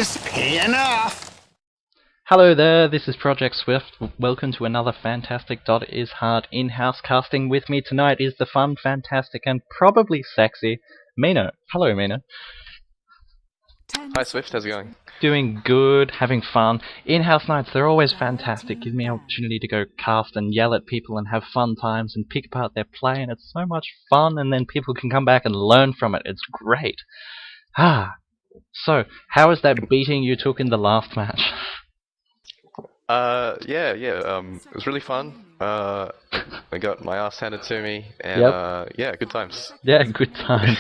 just paying off. Hello there, this is Project Swift. Welcome to another fantastic DotA is Hard in-house casting. With me tonight is the fun, fantastic, and probably sexy Mino. Hello, Mino. Hi Swift, how's it going? Doing good, having fun. In-house nights, they're always fantastic. Give me an opportunity to go cast and yell at people and have fun times and pick apart their play, and it's so much fun, and then people can come back and learn from it. It's great. So, how was that beating you took in the last match? It was really fun. I got my ass handed to me, and Yep. good times. Yeah, good times.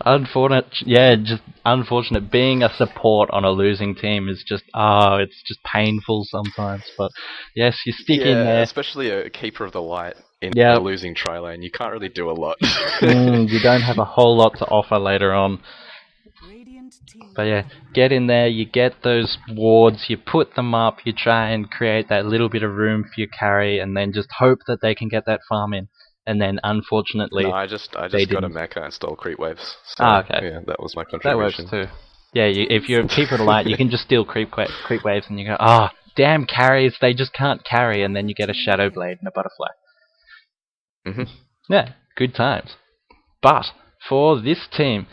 Unfortunate. Being a support on a losing team is just, it's just painful sometimes. But yes, you stick in there. Especially a keeper of the light in Yep. a losing tri lane. You can't really do a lot. You don't have a whole lot to offer later on. But yeah, get in there, you get those wards, you put them up, you try and create that little bit of room for your carry, and then just hope that they can get that farm in. And then, unfortunately, No, I just got didn't. a mecha and stole creep waves. So, okay. Yeah, that was my That works contribution. too. Yeah, if you're a keeper of the light, you can just steal creep waves, and you go, damn carries, they just can't carry, and then you get a Shadow Blade and a Butterfly. Yeah, good times. But, for this team,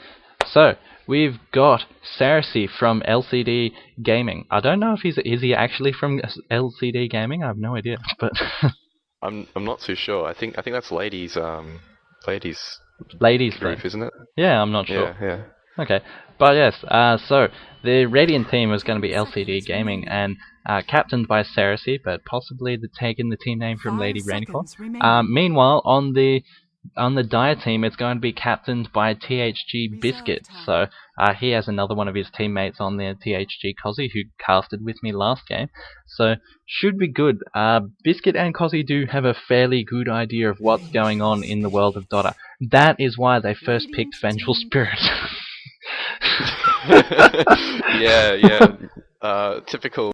so, we've got Sarasi from LCD Gaming. I don't know if is he actually from LCD Gaming? I have no idea, but I'm not too sure. I think that's ladies ladies group, thing. isn't it? Yeah, I'm not sure. Yeah. Okay, but yes, so the Radiant team is going to be LCD Gaming and captained by Sarasi, but possibly taking the team name from Lady Rainicore. Meanwhile, on the DotA team, it's going to be captained by tHG Biscuit. So he has another one of his teammates on there, tHG Cozzy, who casted with me last game. So should be good. Biscuit and Cozzy do have a fairly good idea of what's going on in the world of DotA. That is why they first picked Vengeful Spirit. Typical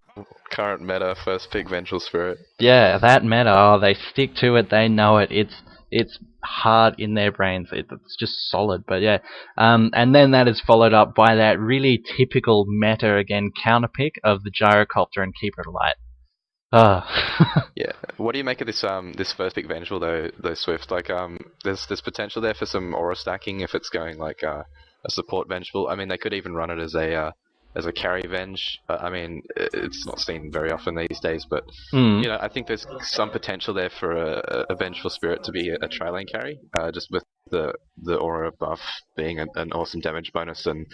current meta, first pick Vengeful Spirit. Yeah, that meta. They stick to it. They know it. It's hard in their brains. It's just solid. But yeah, and then that is followed up by that really typical meta again counter pick of the Gyrocopter and Keeper of Light. Yeah. What do you make of this first pick Vengeful though Swift? Like there's potential there for some aura stacking if it's going like a support Vengeful. I mean, they could even run it as a carry Venge. I mean, it's not seen very often these days, but I think there's some potential there for a Vengeful Spirit to be a tri-lane carry, just with the aura buff being an awesome damage bonus, and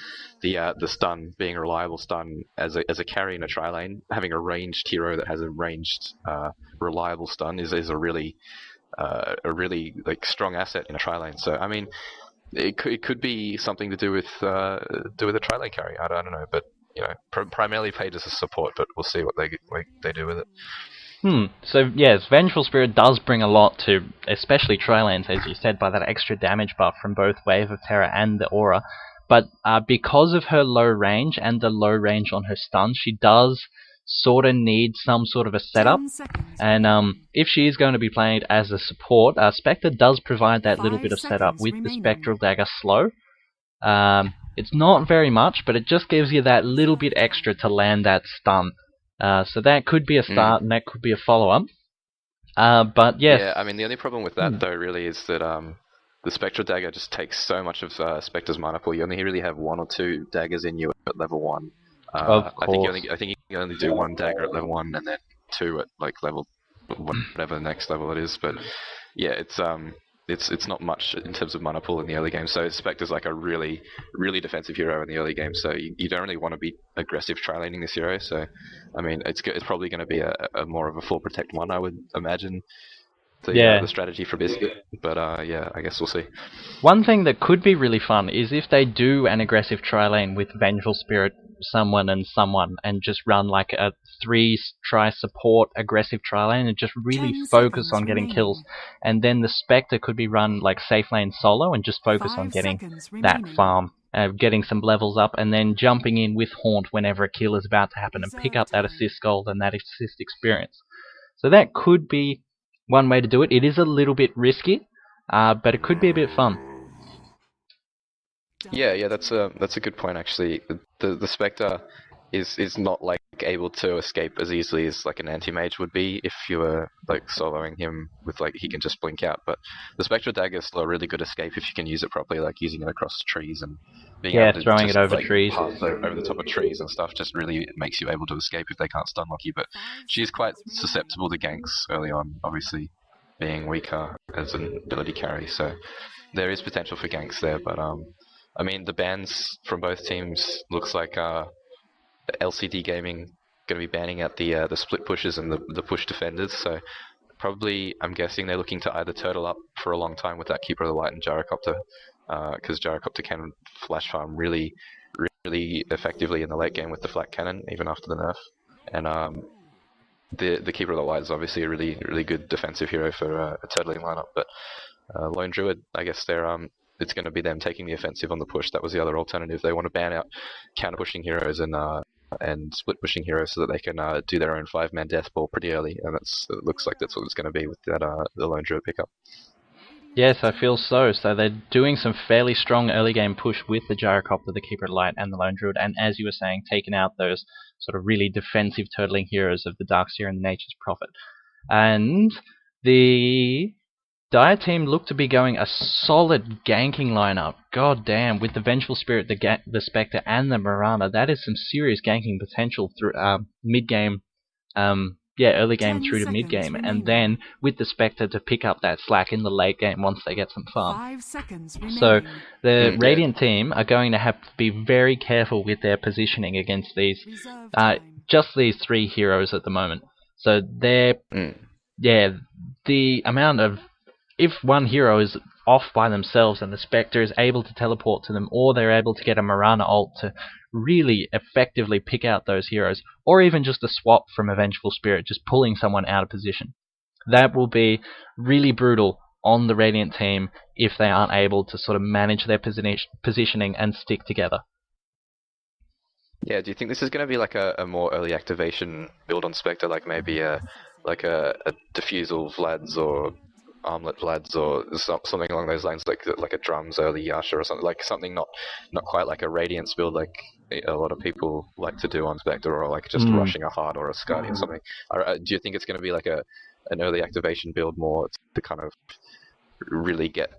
the stun being a reliable stun as a carry in a tri-lane. Having a ranged hero that has a ranged reliable stun is a really like strong asset in a tri-lane. So I mean, it could be something to do with a tri-lane carry. I don't know, but primarily paid as a support. But we'll see what they do with it. So yes, Vengeful Spirit does bring a lot to, especially tri-lanes, as you said, by that extra damage buff from both Wave of Terror and the Aura. But because of her low range and the low range on her stun, she does sort of need some sort of a setup. And if she is going to be played as a support, Spectre does provide that little bit of setup with the Spectral Dagger slow. It's not very much, but it just gives you that little bit extra to land that stun. So that could be a start, and that could be a follow-up. But yes. Yeah, I mean, the only problem with that, though, really is that the Spectral Dagger just takes so much of Spectre's mana pool. You only really have one or two daggers in you at level 1. Of course. I think you can only do one dagger at level 1 and then 2 at like level whatever the next level it is. But yeah, it's not much in terms of mana pool in the early game. So Spectre's like a really, really defensive hero in the early game. So you don't really want to be aggressive tri-laning this hero. So I mean, it's probably going to be a more of a full protect one, I would imagine. The strategy for Biscuit, but I guess we'll see. One thing that could be really fun is if they do an aggressive tri-lane with Vengeful Spirit, someone, and just run like a 3 support aggressive tri-lane and just really focus on getting kills. And then the Spectre could be run like safe lane solo and just focus on getting that farm, getting some levels up, and then jumping in with Haunt whenever a kill is about to happen and pick up that assist gold and that assist experience. So that could be one way to do it. It is a little bit risky, but it could be a bit fun. Yeah, that's a good point actually. The Spectre is not like able to escape as easily as like an anti-mage would be if you were like soloing him with like he can just blink out. But the Spectral Dagger is still a really good escape if you can use it properly, like using it across trees and being Yeah, able to throwing it just over like trees. pass over the top of trees and stuff just really makes you able to escape if they can't stun lock you. But she is quite susceptible to ganks early on, obviously being weaker as an ability carry. So there is potential for ganks there, but I mean the bans from both teams looks like LCD Gaming going to be banning out the split pushes and the push defenders. So probably I'm guessing they're looking to either turtle up for a long time with that Keeper of the Light and Gyrocopter, because Gyrocopter can flash farm really effectively in the late game with the flat cannon even after the nerf, and the Keeper of the Light is obviously a really good defensive hero for a turtling lineup, but Lone Druid, I guess it's going to be them taking the offensive on the push. That was the other alternative. They want to ban out counter pushing heroes and split pushing heroes so that they can do their own 5-man death ball pretty early, and it looks like that's what it's going to be with that the Lone Druid pickup. Yes, I feel so. So they're doing some fairly strong early game push with the Gyrocopter, the Keeper of the Light, and the Lone Druid, and as you were saying, taking out those sort of really defensive turtling heroes of the Darkseer and the Nature's Prophet. And the Dire team look to be going a solid ganking lineup. God damn, with the Vengeful Spirit, the Spectre, and the Mirana, that is some serious ganking potential through mid-game, early game through to mid-game, and then with the Spectre to pick up that slack in the late game once they get some farm. 5 seconds remaining. So the Radiant team are going to have to be very careful with their positioning against these, just these 3 heroes at the moment. So they're, the amount of, if one hero is off by themselves and the Spectre is able to teleport to them, or they're able to get a Mirana ult to really effectively pick out those heroes, or even just a swap from a Vengeful Spirit, just pulling someone out of position, that will be really brutal on the Radiant team if they aren't able to sort of manage their positioning and stick together. Yeah, do you think this is going to be like a more early activation build on Spectre, like maybe a Diffusal Vlad's or Armlet Vlad's or something along those lines, like a Drums early Yasha or something, like something not quite like a Radiance build like a lot of people like to do on Spectre, or like just rushing a Heart or a Scuddy or something. Do you think it's going to be like an early activation build more to kind of really get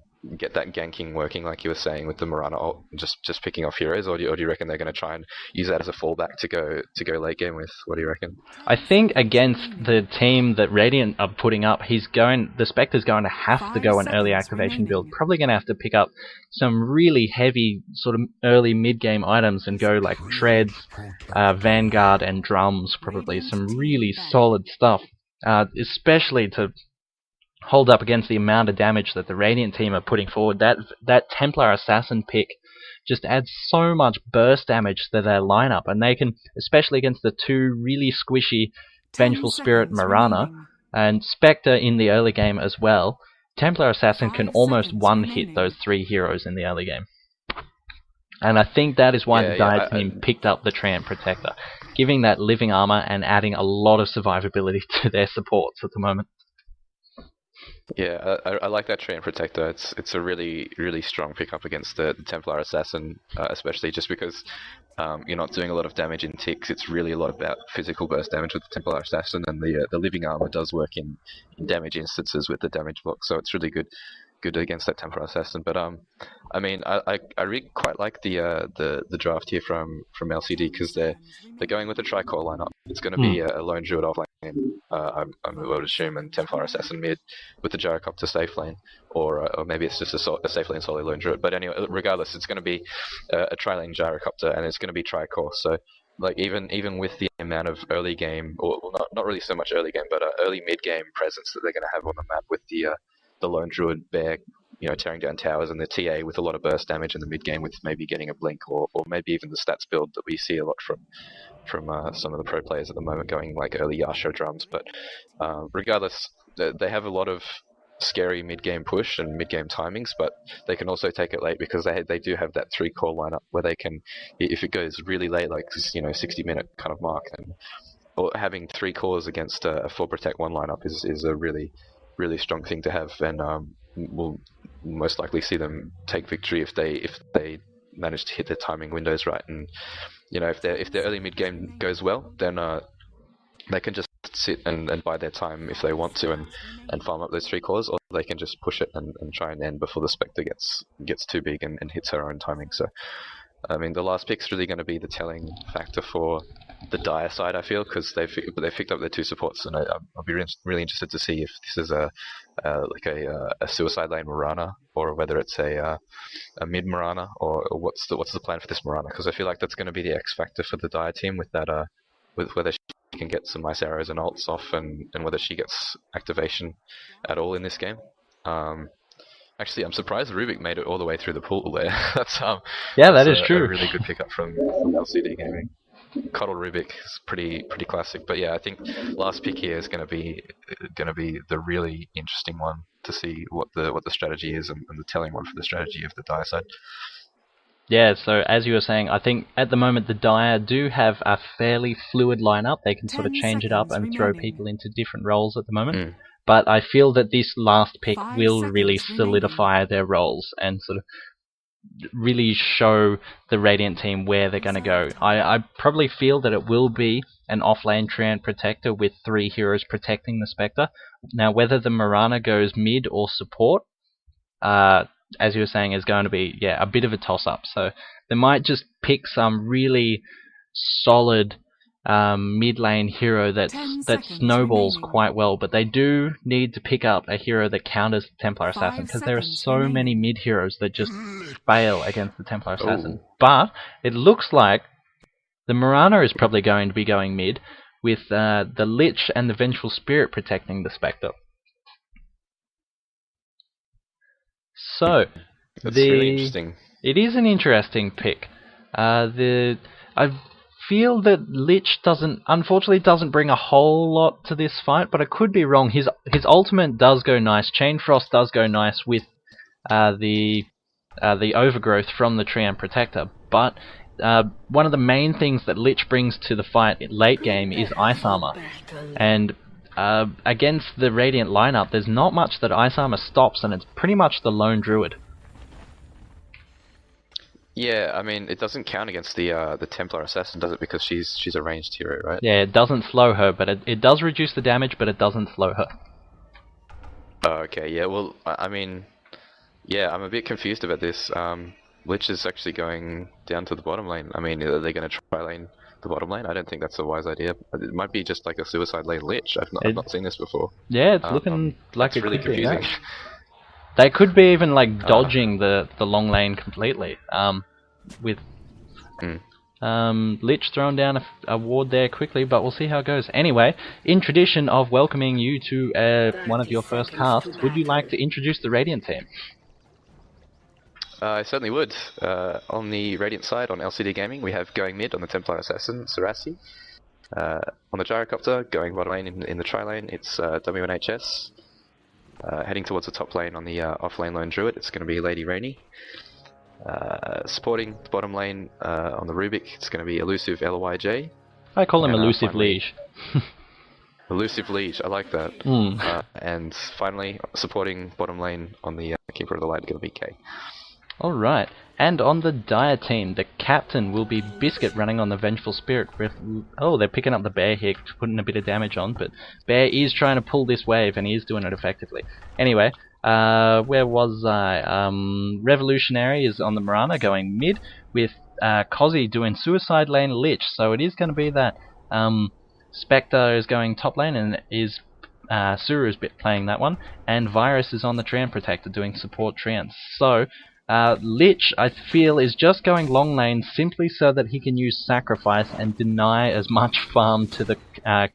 that ganking working, like you were saying with the Mirana ult, just picking off heroes, or do you reckon they're going to try and use that as a fallback to go late game with? What do you reckon? I think against the team that Radiant are putting up, the Spectre's going to have to go an early activation build. Probably going to have to pick up some really heavy sort of early mid-game items and go like Treads, Vanguard, and Drums, probably some really solid stuff, especially to hold up against the amount of damage that the Radiant team are putting forward. That Templar Assassin pick just adds so much burst damage to their lineup, and they can, especially against the 2 really squishy Vengeful Spirit Mirana and Spectre in the early game as well, Templar Assassin can almost one-hit those 3 heroes in the early game. And I think that is why the Dire team picked up the Treant Protector, giving that living armor and adding a lot of survivability to their supports at the moment. Yeah, I like that Treant Protector. It's a really strong pickup against the Templar Assassin, especially just because you're not doing a lot of damage in ticks. It's really a lot about physical burst damage with the Templar Assassin, and the living armor does work in damage instances with the damage block, so it's really good against that Templar Assassin. But I mean, I really quite like the draft here from LCD, because they're going with a tri-core lineup. It's going to be a Lone Druid offlane, I would assume, and Templar Assassin mid with the Gyrocopter safe lane, or maybe it's just a safe lane solely Lone Druid. But anyway, regardless, it's going to be a tri-lane Gyrocopter, and it's going to be tri-core. So like even with the amount of early game, or not really so much early game, but early mid game presence that they're going to have on the map with the Lone Druid bear, tearing down towers, and the TA with a lot of burst damage in the mid game with maybe getting a blink, or maybe even the stats build that we see a lot from some of the pro players at the moment, going like early Yasha Drums. But regardless, they have a lot of scary mid-game push and mid-game timings, but they can also take it late because they do have that 3-core lineup where they can, if it goes really late, like 60-minute kind of mark, or having 3 cores against a 4 protect 1 lineup is a really strong thing to have, and we'll most likely see them take victory if they manage to hit their timing windows right. And if their early mid game goes well, then they can just sit and buy their time if they want to, and farm up those 3 cores, or they can just push it and try and end before the Spectre gets too big and hits her own timing. So I mean, the last pick's really going to be the telling factor for the Dire side, I feel, because they've picked up their 2 supports, and I'll be really interested to see if this is a suicide lane Mirana, or whether it's a mid Mirana, or what's the plan for this Mirana, because I feel like that's going to be the X factor for the Dire team, with that with whether she can get some nice arrows and ults off, and whether she gets activation at all in this game. Actually, I'm surprised Rubik made it all the way through the pool there. That is true. A really good pickup from LCD Gaming. Cuddle Rubik is pretty classic, but yeah, I think last pick here is going to be the really interesting one to see what the strategy is, and the telling one for the strategy of the Dire side. Yeah, so as you were saying, I think at the moment the Dire do have a fairly fluid lineup. They can sort of change it up and throw people into different roles at the moment. But I feel that this last pick will really solidify their roles and sort of really show the Radiant team where they're going to go. I probably feel that it will be an off-lane Treant Protector with 3 heroes protecting the Spectre. Now, whether the Mirana goes mid or support, as you were saying, is going to be a bit of a toss-up. So they might just pick some really solid mid lane hero that snowballs quite well, but they do need to pick up a hero that counters the Templar Assassin, because there are so many mid heroes that just fail against the Templar Assassin. But it looks like the Mirana is probably going to be going mid, with the Lich and the Vengeful Spirit protecting the Spectre. So that's really interesting. It is an interesting pick. I feel that Lich unfortunately doesn't bring a whole lot to this fight, but I could be wrong. His ultimate does go nice. Chain Frost does go nice with the overgrowth from the Treant Protector, but one of the main things that Lich brings to the fight late game is Ice Armor, and against the Radiant lineup, there's not much that Ice Armor stops, and it's pretty much the lone Druid. Yeah, I mean, it doesn't count against the Templar Assassin, does it? Because she's a ranged hero, right? Yeah, it doesn't slow her, but it does reduce the damage, but it doesn't slow her. Oh, okay, yeah, well, I mean, yeah, I'm a bit confused about this. Lich is actually going down to the bottom lane. I mean, are they going to try lane the bottom lane? I don't think that's a wise idea. It might be just like a suicide lane Lich. I've not seen this before. Yeah, it's looking like it's really confusing. They could be even like dodging the long lane completely. With Lich throwing down a ward there quickly, but we'll see how it goes. Anyway, in tradition of welcoming you to one of your first casts, would you like to introduce the Radiant team? I certainly would. On the Radiant side, on LCD Gaming, we have going mid on the Templar Assassin, Sarasi. On the Gyrocopter, going bottom lane in the tri-lane, it's W1HS. Heading towards the top lane on the off-lane lone Druid, it's going to be Lady Rainy. Supporting the bottom lane on the Rubik, it's going to be Elusive LYJ. I call him Elusive Liege. Elusive Liege, I like that. And finally, supporting bottom lane on the Keeper of the Light, it's going to be K. Alright, and on the Dire team, the captain will be Biscuit running on the Vengeful Spirit. Oh, they're picking up the Bear here, putting a bit of damage on, but Bear is trying to pull this wave, and he is doing it effectively. Anyway, where was I? Revolutionary is on the Mirana going mid, with Kozzy doing Suicide Lane Lich, so it is going to be that Spectre is going top lane, and is Suru is playing that one, and Virus is on the Treant Protector doing support Treants. So Lich, I feel, is just going long lane simply so that he can use Sacrifice and deny as much farm to the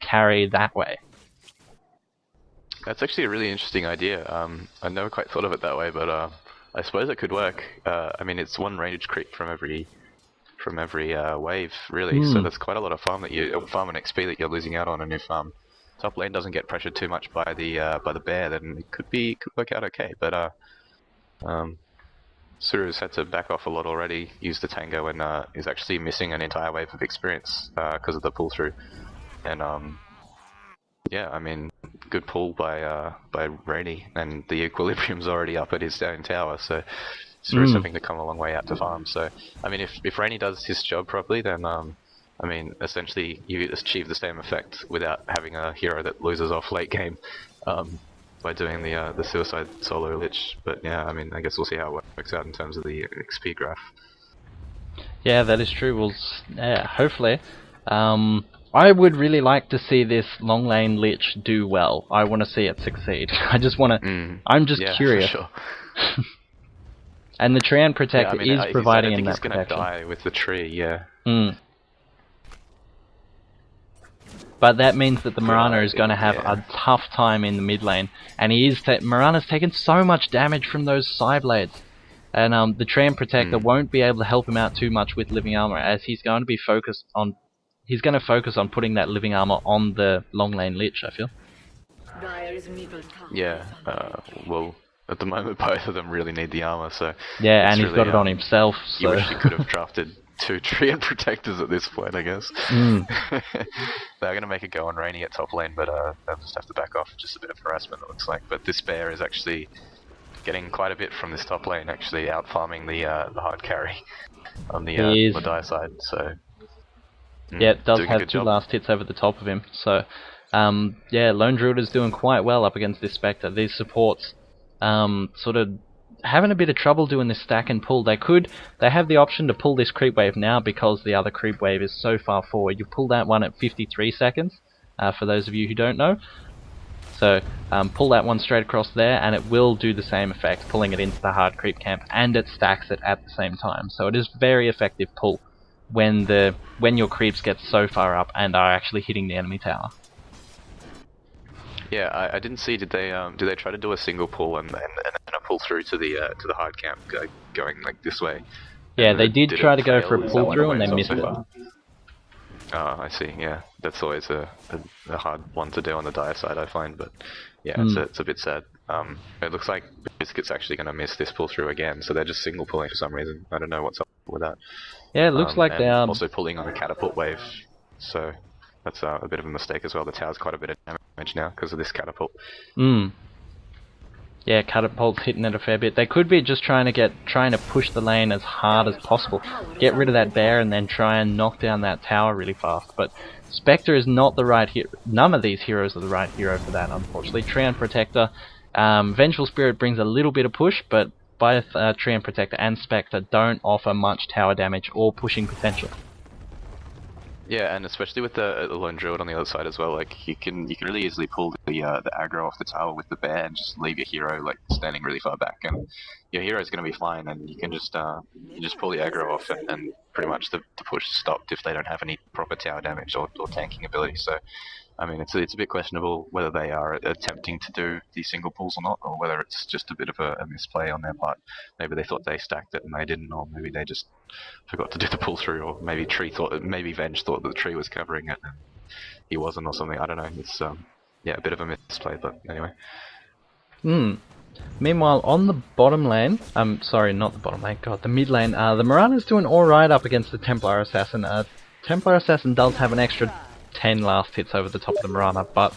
carry that way. That's actually a really interesting idea. I never quite thought of it that way, but I suppose it could work. I mean, it's one range creep from every wave, really. So that's quite a lot of farm and XP that you're losing out on. And if top lane doesn't get pressured too much by the bear, then it could work out okay. But Suru's had to back off a lot already, use the Tango, and is actually missing an entire wave of experience because of the pull through. And yeah, I mean, good pull by Rainy, and the equilibrium's already up at his own tower, so Spirit's having to come a long way out to farm. So, I mean, if Rainy does his job properly, then I mean, essentially you achieve the same effect without having a hero that loses off late game by doing the suicide solo lich. But yeah, I mean, I guess we'll see how it works out in terms of the XP graph. Yeah, that is true. Well, yeah, hopefully. I would really like to see this long lane lich do well. I want to see it succeed. I just want to. I'm just curious. For sure. And the Treant Protector is providing him that protection. I think he's going to die with the tree. Yeah. But that means that the Mirana is going to have a tough time in the mid lane, and Mirana's taken so much damage from those Psyblades. And the Treant Protector won't be able to help him out too much with living armor, as he's going to focus on putting that living armor on the long lane lich, I feel. Yeah, well, at the moment both of them really need the armor, so... Yeah, and he's really got it on himself, so... You wish you could have drafted 2 Treant Protectors at this point, I guess. They're going to make it go on Rainy at top lane, but they'll just have to back off. Just a bit of harassment, it looks like. But this bear is actually getting quite a bit from this top lane, actually out-farming the hard carry on the DotA side, so... Yeah, it does have 2 last hits over the top of him, so... yeah, Lone Druid is doing quite well up against this Spectre. These supports sort of having a bit of trouble doing this stack and pull. They have the option to pull this creep wave now because the other creep wave is so far forward. You pull that one at 53 seconds, for those of you who don't know. So pull that one straight across there and it will do the same effect, pulling it into the hard creep camp, and it stacks it at the same time. So it is very effective pull when your creeps get so far up and are actually hitting the enemy tower. Yeah, I didn't see. Did they try to do a single pull and a pull through to the hard camp going like this way? Yeah, they did try to go for a pull through and they missed it. Oh, I see. Yeah, that's always a hard one to do on the DotA side, I find. But yeah, it's a bit sad. It looks like Biscuit's actually going to miss this pull through again, so they're just single pulling for some reason. I don't know what's up with that. Yeah, it looks like they are also pulling on the catapult wave, so that's a bit of a mistake as well. The tower's quite a bit of damage now because of this catapult. Yeah, catapult's hitting it a fair bit. They could be just trying to push the lane as hard as possible, get rid of that bear, and then try and knock down that tower really fast. But Spectre is not the right hero. None of these heroes are the right hero for that, unfortunately. Treant Protector, Vengeful Spirit brings a little bit of push, but both Treant Protector and Spectre don't offer much tower damage or pushing potential. Yeah, and especially with the Lone Druid on the other side as well, like you can really easily pull the aggro off the tower with the bear and just leave your hero like standing really far back, and your hero's going to be fine, and you can just pull the aggro off and pretty much the push is stopped if they don't have any proper tower damage or tanking ability. So, I mean, it's a bit questionable whether they are attempting to do these single pulls or not, or whether it's just a bit of a misplay on their part. Maybe they thought they stacked it and they didn't, or maybe they just forgot to do the pull through, or maybe Venge thought that the tree was covering it and he wasn't, or something. I don't know. It's yeah, a bit of a misplay, but anyway. Meanwhile, on the bottom lane, sorry, not the bottom lane, god, the mid lane, the Mirana's doing alright up against the Templar Assassin. Templar Assassin does have an extra 10 last hits over the top of the Mirana, but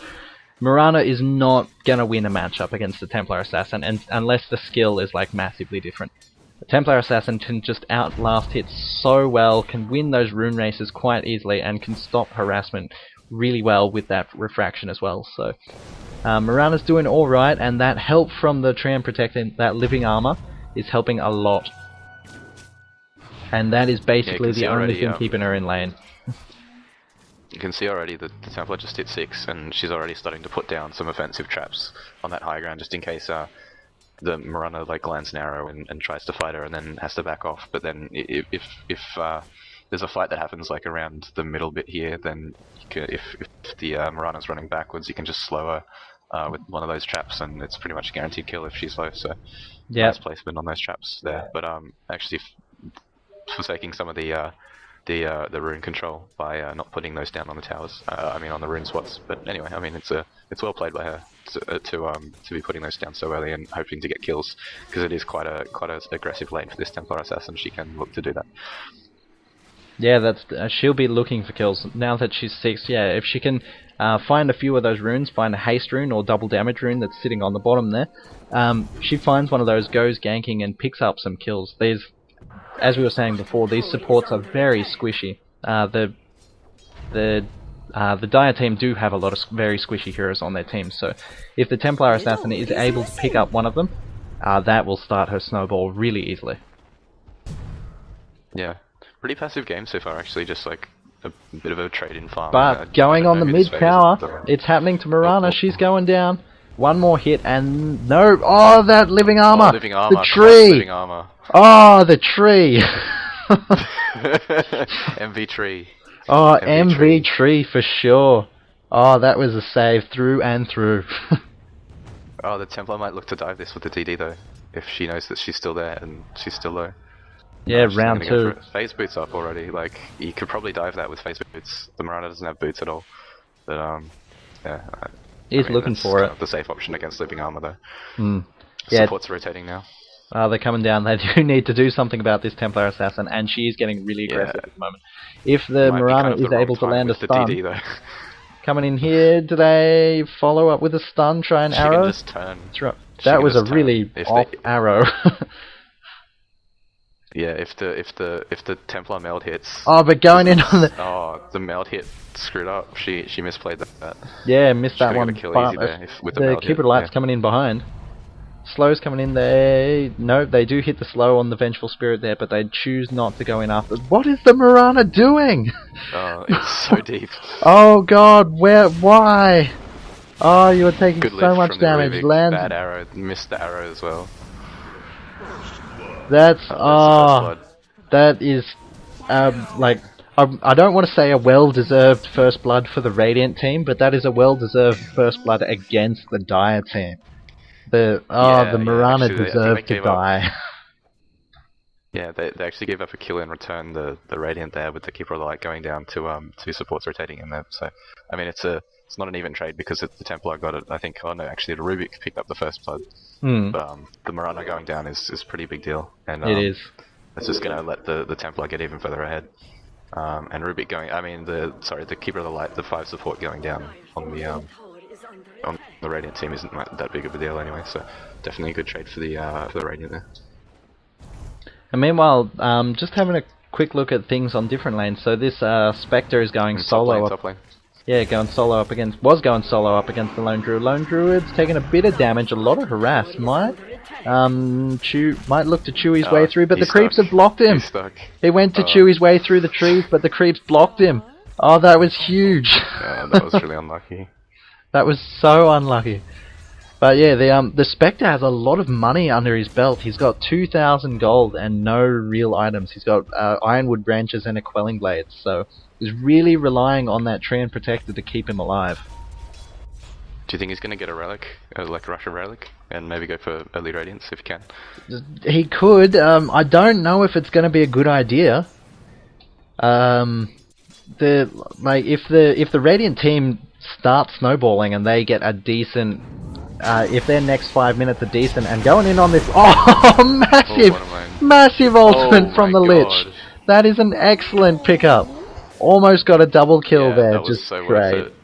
Mirana is not gonna win a matchup against the Templar Assassin unless the skill is like massively different. The Templar Assassin can just outlast hit so well, can win those rune races quite easily, and can stop harassment really well with that refraction as well. So Mirana's doing alright, and that help from the Treant Protector, that living armor, is helping a lot. And that is basically the only thing keeping her in lane. You can see already that the Templar just hit 6, and she's already starting to put down some offensive traps on that high ground, just in case the Mirana like lands an arrow and tries to fight her and then has to back off. But then if there's a fight that happens like around the middle bit here, then you can, if the Mirana's running backwards, you can just slow her with one of those traps, and it's pretty much a guaranteed kill if she's low. So nice placement on those traps there. But actually forsaking some of the rune control by not putting those down on the towers. I mean on the rune spots. But anyway, I mean it's well played by her to be putting those down so early and hoping to get kills, because it is quite a aggressive lane for this Templar Assassin. She can look to do that. Yeah, that's she'll be looking for kills now that she's 6. Yeah, if she can find a few of those runes, find a haste rune or double damage rune that's sitting on the bottom there, she finds one of those, goes ganking, and picks up some kills. These, as we were saying before, these supports are very squishy. The Dire team do have a lot of very squishy heroes on their team, so if the Templar Assassin is able to pick up one of them, that will start her snowball really easily. Yeah, pretty passive game so far actually, just like a bit of a trade-in farm. But going on the mid tower, it's happening to Mirana. She's going down. One more hit and no. Oh, that living armor. Oh, living armor. The tree. Living armor. Oh, the tree. MV tree. Oh, MV tree for sure. Oh, that was a save through and through. Oh, the Templar might look to dive this with the DD though, if she knows that she's still there and she's still low. Yeah, round 2. Phase boots up already. Like you could probably dive that with phase boots. The Mirana doesn't have boots at all, but yeah. He's looking for it. The safe option against living armor though. Yeah. Support's rotating now. They're coming down. They do need to do something about this Templar Assassin, and she is getting really aggressive at the moment. If the Mirana is able to land a stun, DD, coming in here, do they follow up with a stun, try an arrow? She can just turn. That was a really off arrow. Yeah, if the Templar meld hits. Oh, but going in on the. Oh, the meld hit screwed up. She misplayed that. Yeah, missed that one. With the Keeper of Light's coming in behind. Slow's coming in there. No, they do hit the slow on the Vengeful Spirit there, but they choose not to go in after. What is the Mirana doing? Oh, it's so deep. Oh god, why? Oh, you are taking Good so much damage. Land. Bad arrow, missed the arrow as well. That's that is like I don't want to say a well-deserved first blood for the Radiant team, but that is a well-deserved first blood against the Dire team. The Mirana deserved to die. Yeah, they actually gave up a kill in return. The Radiant there with the Keeper of the Light going down to 2 supports rotating in there. So I mean it's not an even trade because the Templar got it. I think the Rubik picked up the first blood. But the Mirana going down is pretty big deal. And it is. It's just gonna let the Templar get even further ahead. And Rubik going. I mean the Keeper of the Light, the 5 support going down on the Radiant team isn't that big of a deal anyway, so definitely a good trade for the Radiant there. And meanwhile, just having a quick look at things on different lanes. So this Spectre is going solo up. Top lane. Yeah, going solo up against the Lone Druid. Lone Druid's taking a bit of damage, a lot of harass. Might look to chew his way through, but the creeps have blocked him. He's stuck. He went to chew his way through the trees, but the creeps blocked him. Oh, that was huge. Yeah, that was really unlucky. That was so unlucky. But yeah, the Spectre has a lot of money under his belt. He's got 2,000 gold and no real items. He's got ironwood branches and a quelling blade, so he's really relying on that Treant Protector to keep him alive. Do you think he's going to get a relic, like a Russian relic, and maybe go for early Radiance if he can? He could. I don't know if it's going to be a good idea. If the Radiant team start snowballing and they get a decent, if their next 5 minutes are decent and going in on this, massive ultimate from the Lich. That is an excellent pickup. Almost got a double kill there. That was just so great. worth it.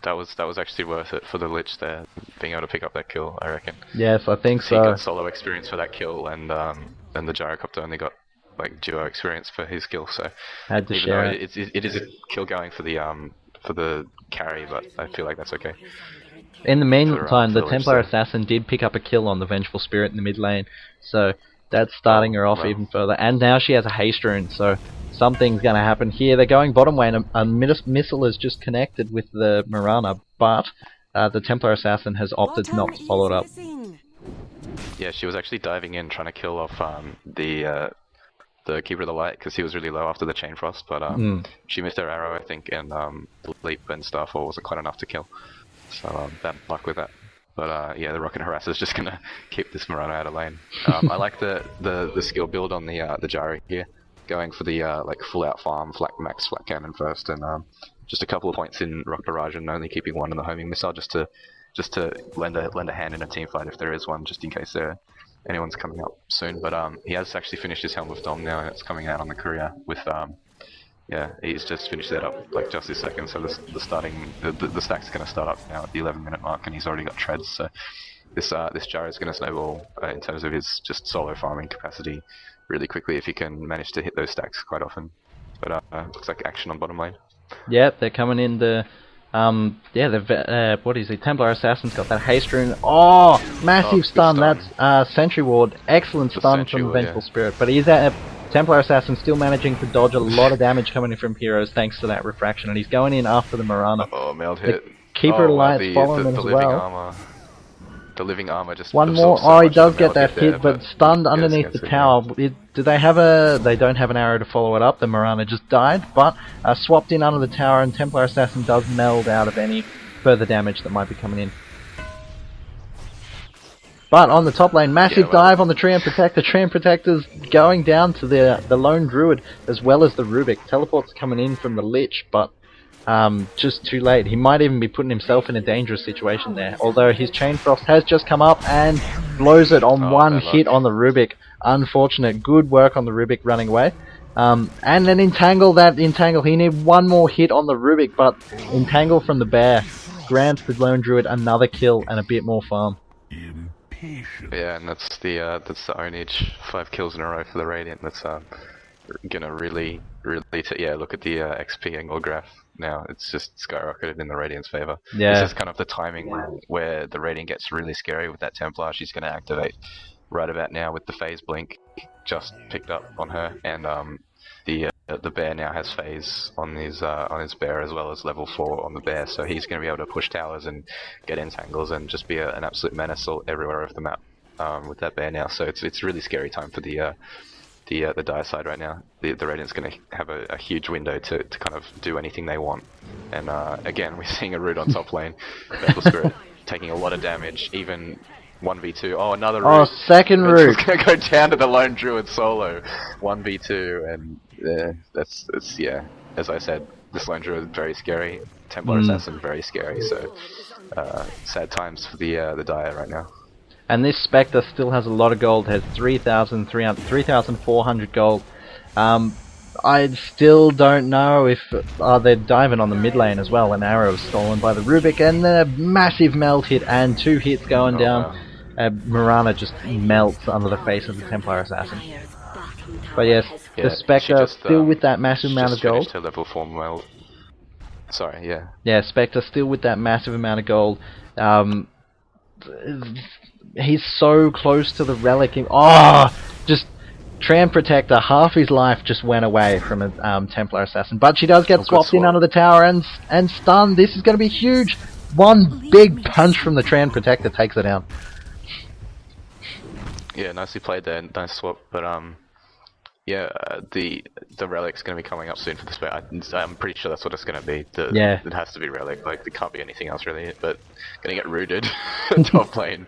That was actually worth it for the Lich there, being able to pick up that kill, I reckon. Yes, I think so. He got solo experience for that kill, and the Gyrocopter only got like duo experience for his kill. So had to share it. It is a kill going for the carry, but I feel like that's okay. In the meantime, the Templar Assassin did pick up a kill on the Vengeful Spirit in the mid lane, so that's starting her off even further. And now she has a haste rune, so something's going to happen here. They're going bottom lane. A missile is just connected with the Mirana, but the Templar Assassin has opted not to follow it up. Yeah, she was actually diving in, trying to kill off the Keeper of the Light, because he was really low after the Chain Frost, but she missed her arrow, I think, and the Leap and Starfall wasn't quite enough to kill. So bad luck with that. But yeah, the Rocket Harasser is just going to keep this Mirana out of lane. I like the skill build on the Jari here, going for the like full out farm, max flat cannon first, and just a couple of points in Rocket Barrage and only keeping one in the homing missile, just to lend a hand in a team fight if there is one, just in case anyone's coming up soon. But he has actually finished his Helm of Dom now, and it's coming out on the courier with yeah, he's just finished that up like just this second. So the stack's going to start up now at the 11-minute mark, and he's already got treads. So this Jaro is going to snowball in terms of his just solo farming capacity really quickly if he can manage to hit those stacks quite often. But looks like action on bottom lane. Yep, they're coming in the what is he? Templar Assassin's got that haste rune. Oh, massive stun. That's Sentry Ward. Excellent stun from the Vengeful Spirit. But he's at Templar Assassin still managing to dodge a lot of damage coming in from heroes thanks to that refraction, and he's going in after the Mirana. Oh, meld hit. Keeper Alliance following them as well. The living armor just one more. So he does get that hit, but stunned underneath the tower. Do they have a? They don't have an arrow to follow it up. The Mirana just died, but swapped in under the tower, and Templar Assassin does meld out of any further damage that might be coming in. But on the top lane, massive dive on the Treant Protector. Treant Protector's going down to the Lone Druid as well as the Rubik. Teleport's coming in from the Lich, but just too late. He might even be putting himself in a dangerous situation there. Although his Chain Frost has just come up and blows it on one hit on the Rubik. Unfortunate. Good work on the Rubik running away. And then Entangle he needed one more hit on the Rubik, but Entangle from the Bear grants the Lone Druid another kill and a bit more farm. Yeah, and that's the Onage 5 kills in a row for the Radiant. That's gonna really look at the XP angle graph now. It's just skyrocketed in the Radiant's favor. Yeah. This is kind of the timing where the Radiant gets really scary with that Templar. She's gonna activate right about now with the phase blink just picked up on her, and the Bear now has phase on his Bear as well as level 4 on the Bear, so he's going to be able to push towers and get entangles and just be an absolute menace everywhere over the map with that Bear now. So it's really scary time for the Dire side right now. The Radiant's going to have a huge window to kind of do anything they want, and again we're seeing a Root on top lane. Vengeful Spirit taking a lot of damage, even 1v2. Oh, another Root. Oh, second Root. It's going to go down to the Lone Druid solo. 1v2, and yeah, as I said, this Lone Druid is very scary. Templar Assassin very scary. So sad times for the Dire right now. And this Spectre still has a lot of gold. Has 3,400 gold. I still don't know if they're diving on the mid lane as well. An arrow is stolen by the Rubik, and the massive melt hit and 2 hits going down. Wow. Mirana just melts under the face of the Templar Assassin. But yes, the Spectre still with that massive amount of gold. Her level 4 melt. Sorry, yeah. Yeah, Spectre still with that massive amount of gold. He's so close to the relic. Just Treant Protector, half his life just went away from a Templar Assassin. But she does get swapped in under the tower and stunned. This is going to be huge. One big punch from the Treant Protector takes her down. Yeah, nicely played there. Nice swap. But yeah, the relic's going to be coming up soon for the Spectre. I'm pretty sure that's what it's going to be. It has to be relic. Like, there can't be anything else really. But going to get rooted top lane.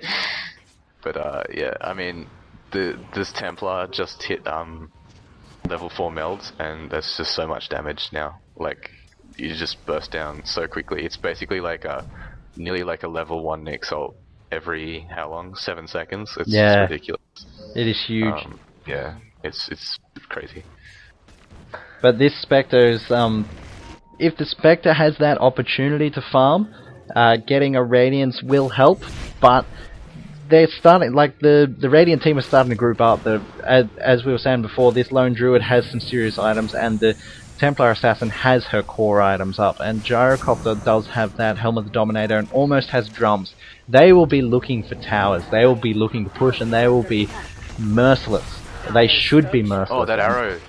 But yeah, I mean, this Templar just hit level 4 melds, and there's just so much damage now. Like, you just burst down so quickly. It's basically like nearly like a level 1 Nyx ult every, how long? 7 seconds? It's ridiculous. It is huge. Yeah, it's crazy. But this Spectre is, if the Spectre has that opportunity to farm, getting a Radiance will help, but they're starting, like, the Radiant team is starting to group up. As we were saying before, this Lone Druid has some serious items, and the Templar Assassin has her core items up, and Gyrocopter does have that Helm of the Dominator and almost has drums. They will be looking for towers, they will be looking to push, and they will be merciless. They should be merciless. Oh, that arrow.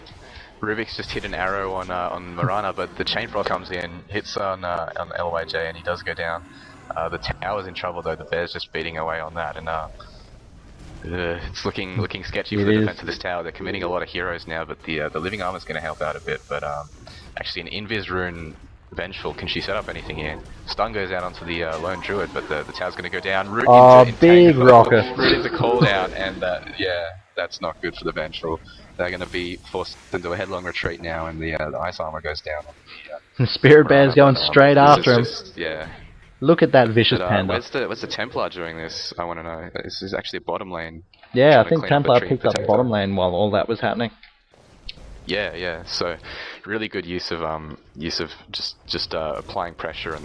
Rubik's just hit an arrow on Mirana, but the Chain Frost comes in, hits on LYJ, and he does go down. The tower's in trouble though, the Bear's just beating away on that, and it's looking sketchy for the defense of this tower. They're committing a lot of heroes now, but the living armor's going to help out a bit. But actually, an Invis rune Vengeful, can she set up anything here? Stun goes out onto the Lone Druid, but the tower's going to go down. Root into big rocket. Root into cooldown, and yeah, that's not good for the Vengeful. They're going to be forced into a headlong retreat now, and the ice armor goes down. The Spirit Bear's going straight after him. Yeah. Look at that vicious But, panda. where's the Templar during this? I want to know. This is actually a bottom lane. Yeah, I trying to think clean up a Templar tree picked up protector. bottom lane while all that was happening. Yeah, yeah. So, really good use of just applying pressure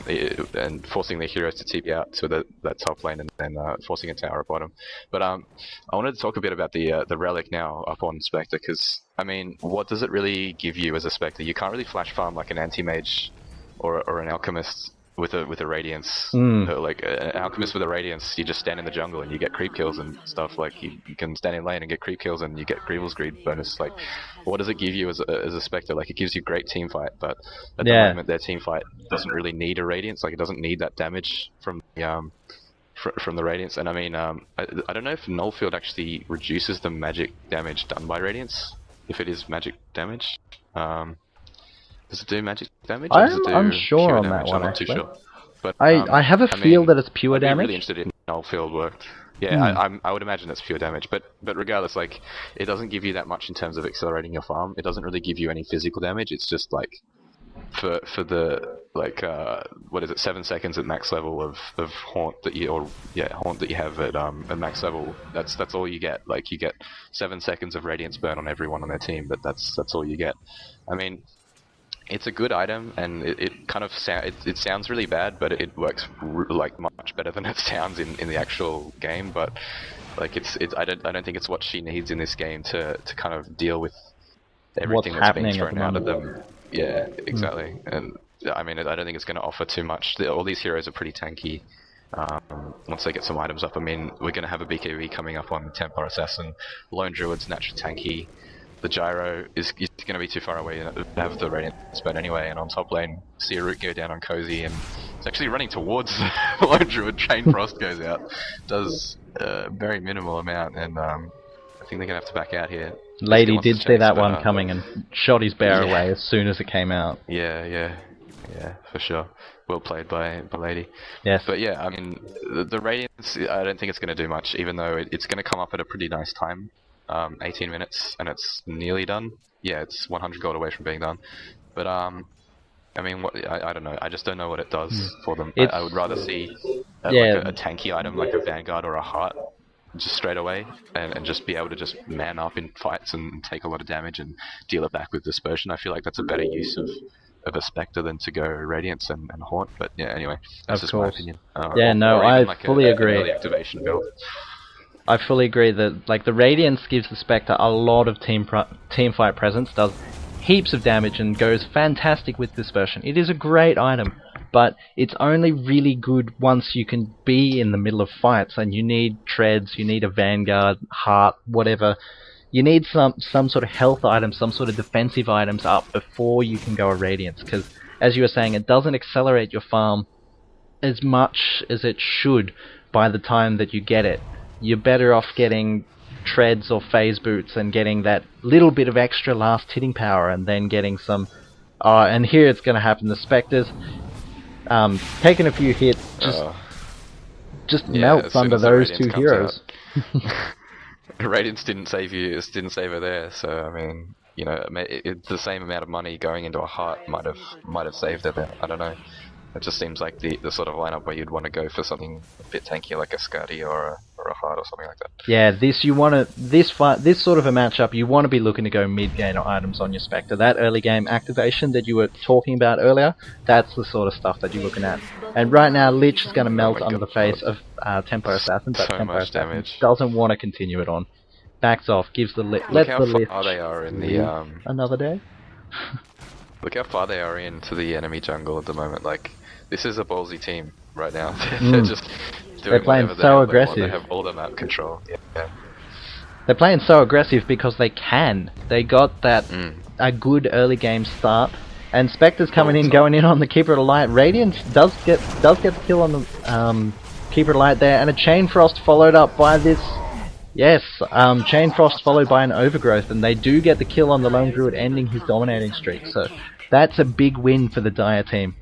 and forcing the heroes to TP out to that top lane and then forcing a tower at bottom. But I wanted to talk a bit about the relic now up on Spectre, because I mean, what does it really give you as a Spectre? You can't really flash farm like an anti-mage or an alchemist with a radiance. Like an alchemist with a radiance, you just stand in the jungle and you get creep kills and stuff. Like you can stand in lane and get creep kills and you get Greevil's Greed bonus. Like, what does it give you as a Spectre? Like, it gives you great team fight, but at the moment their team fight doesn't really need a radiance. Like, it doesn't need that damage from the radiance. And I mean, I don't know if Nullfield actually reduces the magic damage done by radiance, if it is magic damage. Does it do magic damage? Or does it do unsure pure on damage? that one, I'm not actually. too sure. But I have a feel that it's pure I'd be damage. really interested in how Nullfield worked. Yeah, I would imagine it's pure damage, but regardless, like, it doesn't give you that much in terms of accelerating your farm. It doesn't really give you any physical damage. It's just like for the like what is it, 7 seconds at max level of haunt that you haunt that you have at max level. That's all you get. Like, you get 7 seconds of radiance burn on everyone on their team, but that's all you get. I mean, it's a good item, and it kind of it sounds really bad, but it works like much better than it sounds in the actual game. But like, I don't think it's what she needs in this game to kind of deal with everything that's being thrown out at them. Yeah, exactly. And I mean, I don't think it's going to offer too much. All these heroes are pretty tanky. Once they get some items up, I mean, we're going to have a BKB coming up on Templar Assassin. Lone Druid's naturally tanky. The gyro is going to be too far away to have the radiance burn anyway, and on top lane, see a root go down on Cozy, and it's actually running towards the Lone Druid. Chain Frost goes out, does a very minimal amount, and I think they're going to have to back out here. Lady did see that one coming and shot his bear away as soon as it came out. Yeah, for sure. Well played by Lady. Yes. But yeah, I mean, the radiance, I don't think it's going to do much, even though it's going to come up at a pretty nice time. 18 minutes, and it's nearly done. Yeah, it's 100 gold away from being done. But I mean, I don't know. I just don't know what it does for them. I would rather see like a tanky item like a Vanguard or a Heart just straight away, and just be able to just man up in fights and take a lot of damage and deal it back with Dispersion. I feel like that's a better use of a Spectre than to go Radiance and Haunt. But yeah, anyway, that's just my opinion. I fully agree. Early activation build. I fully agree that, like, the Radiance gives the Spectre a lot of team fight presence, does heaps of damage, and goes fantastic with Dispersion. It is a great item, but it's only really good once you can be in the middle of fights, and you need treads, you need a Vanguard, Heart, whatever. You need some sort of health items, some sort of defensive items up before you can go a Radiance, because, as you were saying, it doesn't accelerate your farm as much as it should by the time that you get it. You're better off getting treads or phase boots and getting that little bit of extra last hitting power, and then getting some... and here it's going to happen. The Spectres, taking a few hits, just melts under those two heroes. Radiance didn't save her there, so I mean, you know, it's the same amount of money going into a Heart might have saved her there. I don't know. It just seems like the sort of lineup where you'd want to go for something a bit tanky, like a Scuddy or a Heart or something like that. Yeah, this sort of a matchup, you want to be looking to go mid-game items on your Spectre. That early game activation that you were talking about earlier, that's the sort of stuff that you're looking at. And right now, Lich is going to melt under the face of Templar Assassin, but Templar Assassin doesn't want to continue it on. Backs off, gives the Lich... Look how far they are in the... Another day? Look how far they are into the enemy jungle at the moment. Like, this is a ballsy team right now. They're just doing playing so aggressive. They have all the map control. Yeah. They're playing so aggressive because they can. They got that a good early game start, and Spectre's going in on the Keeper of the Light. Radiance does get the kill on the Keeper of the Light there, and a Chain Frost followed up by this. Yes, Chain Frost followed by an Overgrowth, and they do get the kill on the Lone Druid, ending his dominating streak. So that's a big win for the Dire team.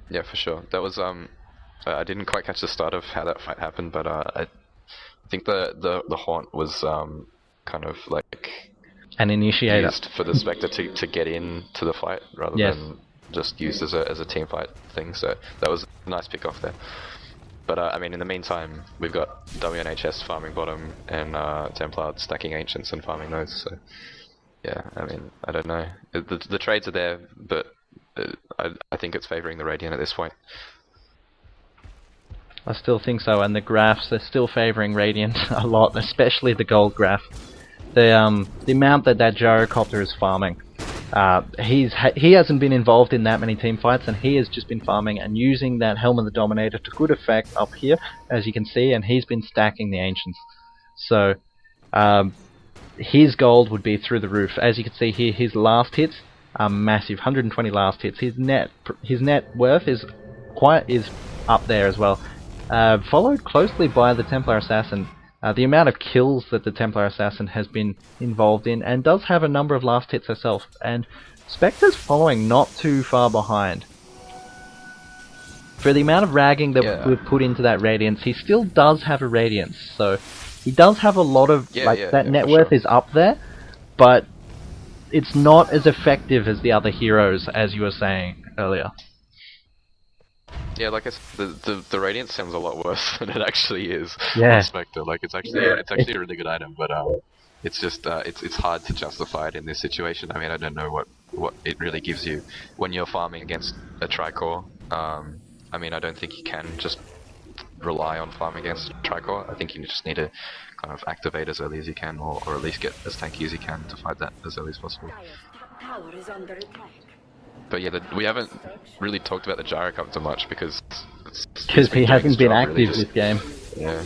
Yeah, for sure. That was I didn't quite catch the start of how that fight happened, but I think the Haunt was kind of like an initiator used for the Spectre to get into the fight rather than just used as a team fight thing. So that was a nice pick off there. But I mean, in the meantime, we've got WNHS farming bottom and Templar stacking ancients and farming those. So yeah, I mean, I don't know. The trades are there, but I think it's favouring the Radiant at this point. I still think so, and the graphs are still favouring Radiant a lot, especially the gold graph. The amount that gyrocopter is farming. He hasn't been involved in that many team fights, and he has just been farming and using that Helm of the Dominator to good effect up here, as you can see, and he's been stacking the Ancients. So his gold would be through the roof. As you can see here, his last hits are massive, 120 last hits. His net worth is up there as well. Followed closely by the Templar Assassin. The amount of kills that the Templar Assassin has been involved in, and does have a number of last hits herself, and Spectre's following not too far behind. For the amount of ragging that we've put into that Radiance, he still does have a Radiance, so he does have a lot of, that net worth is up there, but it's not as effective as the other heroes, as you were saying earlier. Yeah, like I said, the Radiant sounds a lot worse than it actually is. Yeah. Spectre, like it's actually a really good item, but it's just it's hard to justify it in this situation. I mean, I don't know what it really gives you when you're farming against a Tricore. I mean, I don't think you can just rely on farming against Tricore. I think you just need to kind of activate as early as you can, or at least get as tanky as you can to fight that as early as possible. But yeah, we haven't really talked about the gyrocopter much because he hasn't been active this game. Yeah.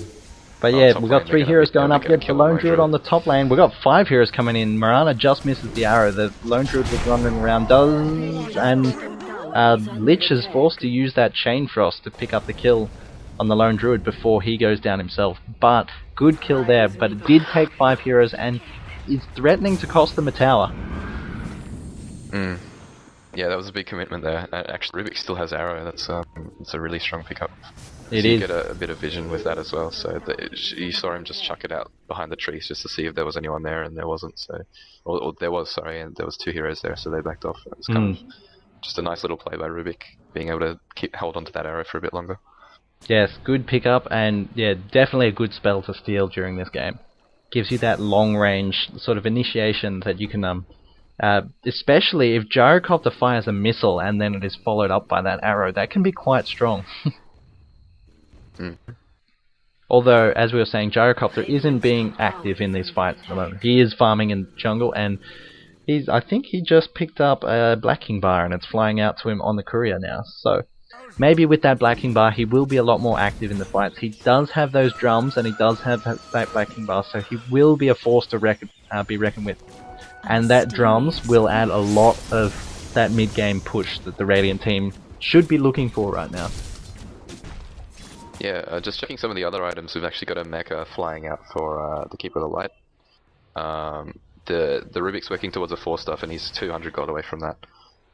But yeah, we've got 3 heroes going up against the Lone Druid on the top lane. We've got 5 heroes coming in. Marana just misses the arrow. The Lone Druid was running around, and Lich is forced to use that Chain Frost to pick up the kill on the Lone Druid before he goes down himself. But good kill there, but it did take 5 heroes and is threatening to cost them a tower. Yeah, that was a big commitment there. Actually, Rubik still has arrow. That's it's a really strong pickup. It is. You get a bit of vision with that as well. So you saw him just chuck it out behind the trees just to see if there was anyone there, and there wasn't. So, or there was, sorry, and there was 2 heroes there, so they backed off. It was kind of just a nice little play by Rubik, being able to hold onto that arrow for a bit longer. Yes, good pickup, and yeah, definitely a good spell to steal during this game. Gives you that long range sort of initiation that you can especially if Gyrocopter fires a missile and then it is followed up by that arrow, that can be quite strong. Although, as we were saying, Gyrocopter isn't being active in these fights at the moment. He is farming in jungle, and I think he just picked up a Black King bar and it's flying out to him on the courier now. So maybe with that Black King bar he will be a lot more active in the fights. He does have those drums and he does have that Black King bar, so he will be a force to be reckoned with. And that drums will add a lot of that mid-game push that the Radiant team should be looking for right now. Yeah, just checking some of the other items, we've actually got a mecha flying out for the Keeper of the Light. The Rubik's working towards a 4-stuff and he's 200 gold away from that.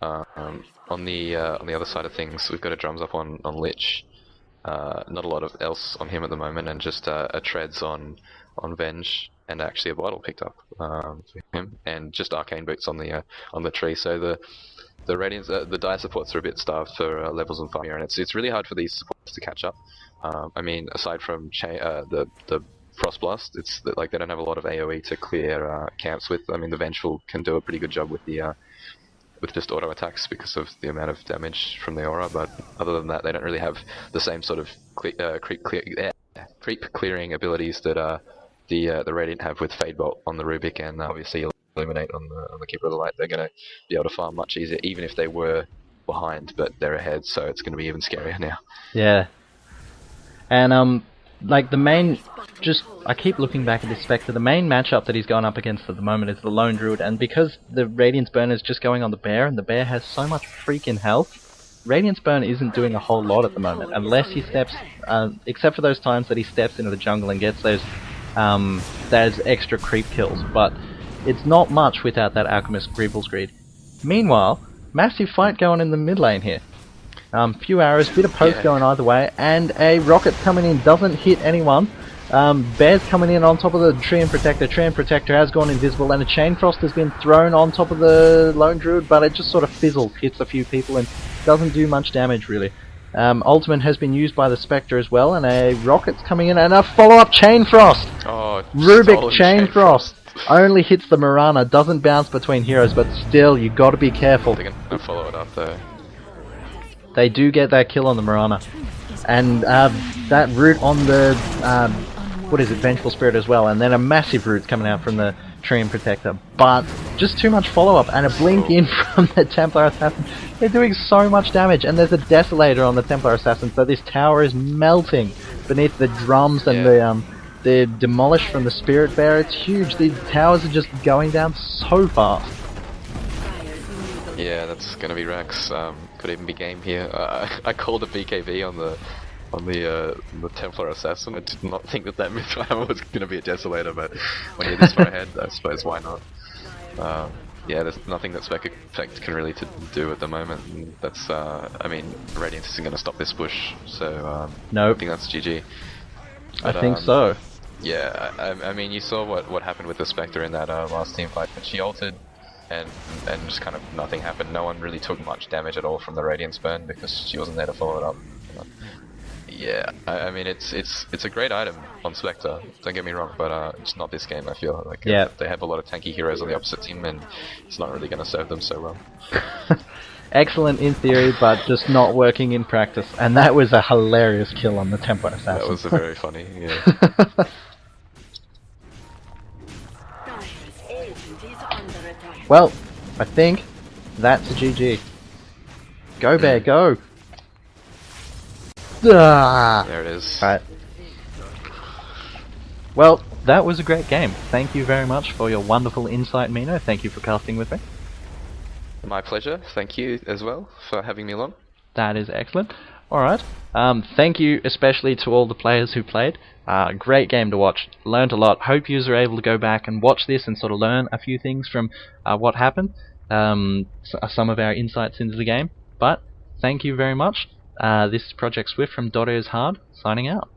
On the other side of things, we've got a drums up on Lich. Not a lot else on him at the moment, and just a treads on Venge, and actually a bottle picked up for him, and just arcane boots on the tree. So the Radiance, the dire supports are a bit starved for levels and fire, and it's really hard for these supports to catch up. I mean, aside from the Frost Blast, it's like they don't have a lot of AoE to clear camps with. I mean, the Vengeful can do a pretty good job with with just auto attacks because of the amount of damage from the aura, but other than that, they don't really have the same sort of creep clearing abilities that the Radiant have with Fade Bolt on the Rubik, and obviously Illuminate on the Keeper of the Light. They're going to be able to farm much easier, even if they were behind, but they're ahead, so it's going to be even scarier now. Yeah. And like the main, I keep looking back at this Spectre, the main matchup that he's going up against at the moment is the Lone Druid, and because the Radiance Burn is just going on the Bear, and the Bear has so much freaking health, Radiance Burn isn't doing a whole lot at the moment, unless he steps, except for those times that he steps into the jungle and gets those extra creep kills, but it's not much without that Alchemist Greebles Greed. Meanwhile, massive fight going in the mid lane here. Few arrows, bit of poke going either way, and a rocket coming in doesn't hit anyone. Bear's coming in on top of the Tree and Protector. Tree and Protector has gone invisible, and a Chain Frost has been thrown on top of the Lone Druid, but it just sort of fizzles, hits a few people, and doesn't do much damage really. Ultimate has been used by the Spectre as well, and a Rocket's coming in, and a follow-up Chain Frost! Oh, Rubik Chain Frost! Only hits the Mirana, doesn't bounce between heroes, but still, you gotta be careful. They're gonna follow it up though. They do get that kill on the Mirana. And that root on the, what is it, Vengeful Spirit as well, and then a massive root coming out from the Tree and Protector. But just too much follow-up, and a blink in from the Templar Assassin. They're doing so much damage, and there's a Desolator on the Templar Assassin, so this tower is melting beneath the drums and the demolish from the Spirit Bear. It's huge. These towers are just going down so fast. Yeah, that's gonna be Rex. Could even be game here. I called a BKB on the Templar Assassin. I did not think that Missile Hammer was gonna be a Desolator, but when you're this far ahead, I suppose why not? Yeah, there's nothing that Spec can really do at the moment. And that's I mean, Radiance isn't gonna stop this push, so nope. I think that's GG. But, I think so. Yeah, I mean, you saw what happened with the Spectre in that last team fight. She ulted, and just kind of nothing happened. No one really took much damage at all from the Radiance burn because she wasn't there to follow it up. Yeah, I mean, it's a great item on Spectre. Don't get me wrong, but it's not this game. I feel like they have a lot of tanky heroes on the opposite team, and it's not really going to serve them so well. Excellent in theory, but just not working in practice. And that was a hilarious kill on the Templar Assassin. That was very funny. Yeah. Well, I think that's a GG. Go Bear, go! There it is. Alright. Well, that was a great game. Thank you very much for your wonderful insight, Mino. Thank you for casting with me. My pleasure. Thank you as well for having me along. That is excellent. Alright. Thank you especially to all the players who played. Great game to watch. Learned a lot. Hope you are able to go back and watch this and sort of learn a few things from what happened. Some of our insights into the game. But thank you very much. This is Project Swift from DotA is Hard, signing out.